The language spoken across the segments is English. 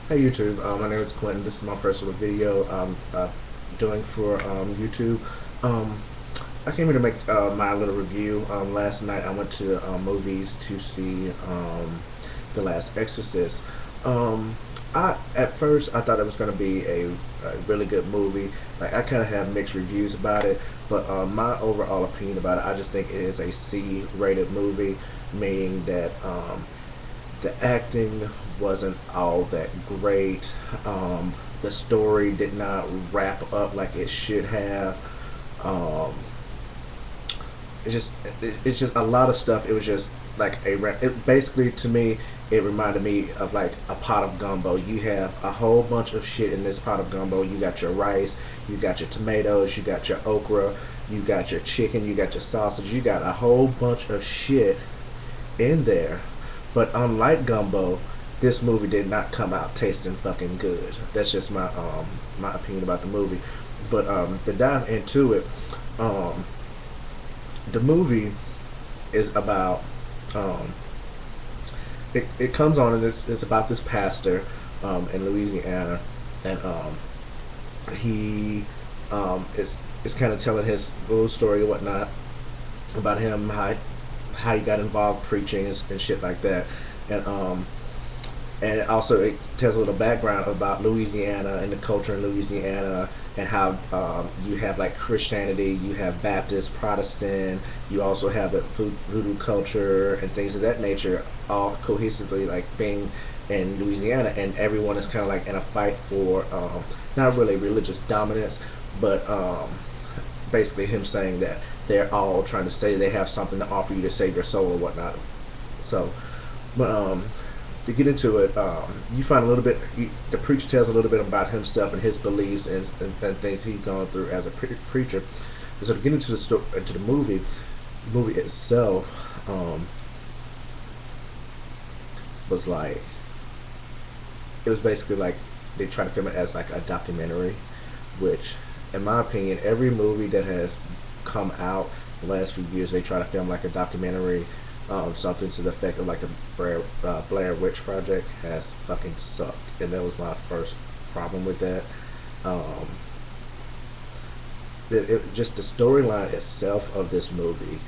Hey YouTube, my name is Quentin. This is my first little video I'm doing for YouTube. Um, I came here to make my little review. Last night I went to movies to see The Last Exorcist. Um, at first I thought it was going to be a really good movie. Like I kind of have mixed reviews about it, but my overall opinion about it, I just think it is a C-rated movie, meaning that the acting wasn't all that great. The story did not wrap up like it should have. Um, it's just a lot of stuff. It was just like it basically to me it reminded me of like a pot of gumbo. You have a whole bunch of shit in this pot of gumbo. You got your rice, you got your tomatoes, you got your okra, you got your chicken, you got your sausage, you got a whole bunch of shit in there. But unlike gumbo, this movie did not come out tasting fucking good. That's just my opinion about the movie. But to dive into it, um, the movie is about um, it comes on and it's about this pastor in Louisiana, and he is kind of telling his little story and whatnot about him how he got involved preaching and shit like that, and also it tells a little background about Louisiana and the culture in Louisiana and how you have like Christianity, you have Baptist, Protestant, you also have the voodoo culture and things of that nature, all cohesively like being in Louisiana, and everyone is kind of like in a fight for not really religious dominance, but basically him saying that they're all trying to say they have something to offer you to save your soul or whatnot. So, but to get into it, you find a little bit. The preacher tells a little bit about himself and his beliefs and things he's gone through as a preacher. And so to get into the into the movie itself was like it was basically like they try to film it as like a documentary, which, in my opinion, every movie that has come out the last few years, they try to film like a documentary, something to the effect of like the Blair Witch Project has fucking sucked, and that was my first problem with that. Um, just the storyline itself of this movie,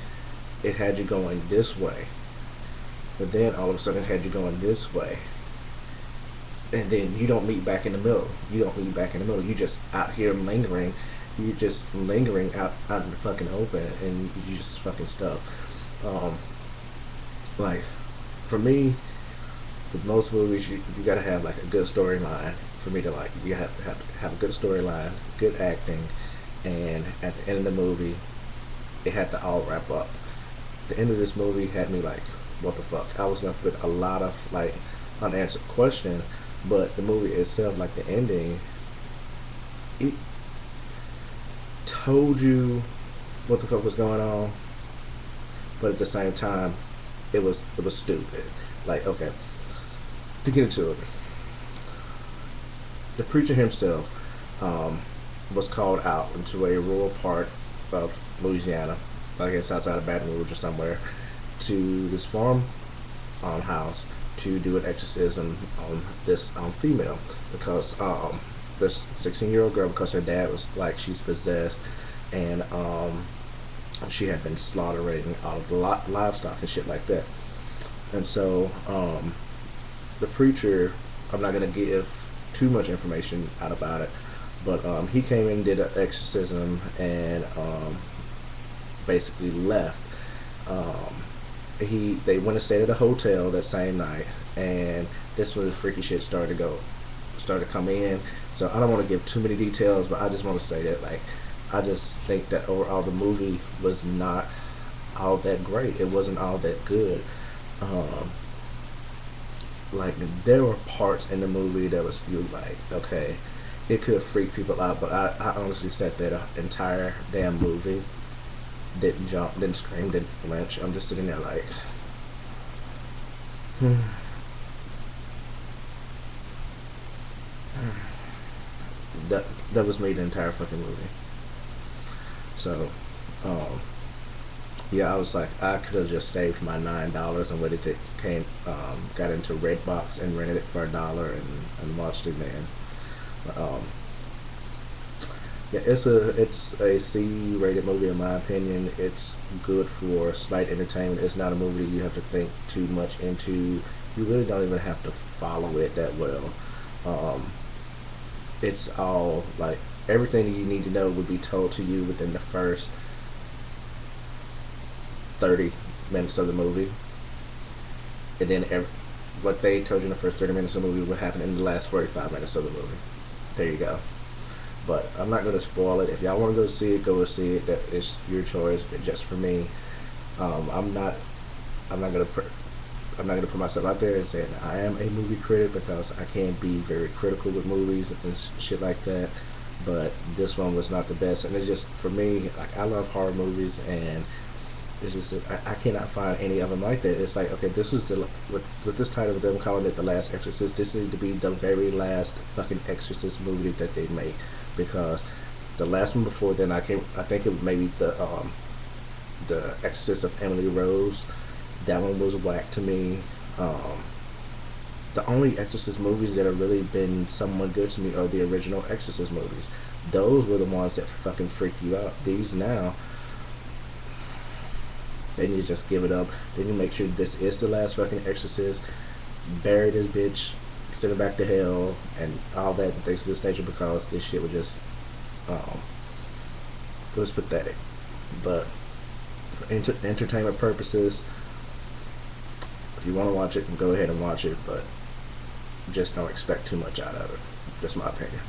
it had you going this way, but then all of a sudden it had you going this way, and then you don't meet back in the middle. You don't meet back in the middle. You just out here lingering. You just lingering out in the fucking open, and you just fucking stuck. Um, like for me, with most movies, you gotta have like a good storyline for me to like. You have a good storyline, good acting, and at the end of the movie, it had to all wrap up. The end of this movie had me like, what the fuck? I was left with a lot of like unanswered questions, but the movie itself, like the ending, it told you what the fuck was going on, but at the same time, it was stupid. Like, okay, to get into it, the preacher himself was called out into a rural part of Louisiana, I guess outside of Baton Rouge or somewhere, to this farm house to do an exorcism on this female because this 16-year-old girl, because her dad was like she's possessed, and she had been slaughtering all of the livestock and shit like that. And so the preacher, I'm not gonna give too much information out about it, but he came in, did an exorcism, and basically left. Um, they went and stayed at a hotel that same night, and this was freaky shit started to come in. So I don't want to give too many details, but I just want to say that like I just think that overall the movie was not all that great. It wasn't all that good. Um, like there were parts in the movie that was you like okay, it could freak people out, but I honestly sat there the entire damn movie, didn't jump, didn't scream, didn't flinch. I'm just sitting there like, hmm. that that was me the entire fucking movie. So, um, Yeah, I was like, I could have just saved my $9 and waited till got into Redbox and rented it for $1 and watched it then. But, yeah, it's a C-rated movie in my opinion. It's good for slight entertainment. It's not a movie you have to think too much into. You really don't even have to follow it that well. Um, it's all like everything you need to know would be told to you within the first 30 minutes of the movie, and then what they told you in the first 30 minutes of the movie will happen in the last 45 minutes of the movie. There you go. But I'm not going to spoil it. If y'all want to go see it, go see it. That is your choice. But just for me, I'm not. I'm not going to. I'm not going to put myself out there and say that I am a movie critic, because I can be very critical with movies and shit like that. But this one was not the best, and it's just for me. Like, I love horror movies, and it's just I cannot find any of them like that. It's like, okay, this was with this title of them calling it The Last Exorcist. This needs to be the very last fucking Exorcist movie that they made, because the last one before then I think it maybe the Exorcist of Emily Rose. That one was whack to me. The only Exorcist movies that have really been somewhat good to me are the original Exorcist movies. Those were the ones that fucking freak you out. These now, they need to just give it up. They need to make sure this is the last fucking Exorcist. Bury this bitch, send her back to hell, and all that things of this nature, because this shit was just, it was pathetic. But for entertainment purposes, if you want to watch it, go ahead and watch it, but just don't expect too much out of it. Just my opinion.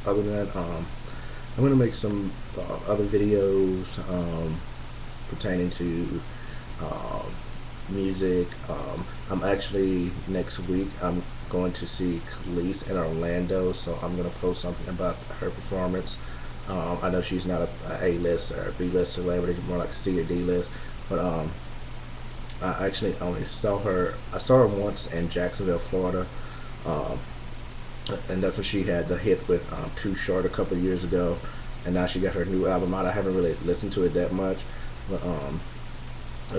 Other than that, I'm going to make some other videos pertaining to music. I'm actually, next week, I'm going to see Khalees in Orlando, so I'm going to post something about her performance. I know she's not a A-list or a B-list celebrity, more like C or D-list, but I actually only saw her. I saw her once in Jacksonville, Florida, um, and that's when she had the hit with Too Short a couple of years ago, and now she got her new album out. I haven't really listened to it that much, but I'm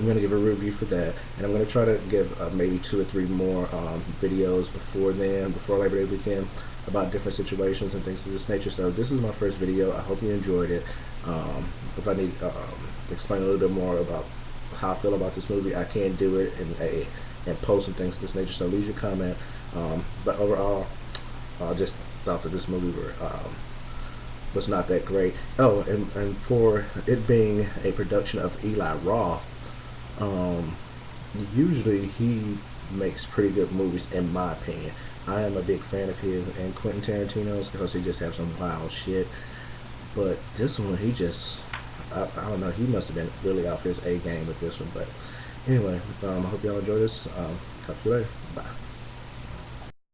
going to give a review for that, and I'm going to try to give maybe 2 or 3 more videos before then, before Labor Day weekend, about different situations and things of this nature. So this is my first video. I hope you enjoyed it. If I need to explain a little bit more about how I feel about this movie, I can do it and post and things of this nature, so leave your comment. But overall, I just thought that this movie was not that great. Oh, and for it being a production of Eli Roth, usually he makes pretty good movies, in my opinion. I am a big fan of his and Quentin Tarantino's, because he just have some wild shit. But this one, he just, I don't know, he must have been really off his A game with this one. But anyway, I hope y'all enjoy this. Talk to you later. Bye.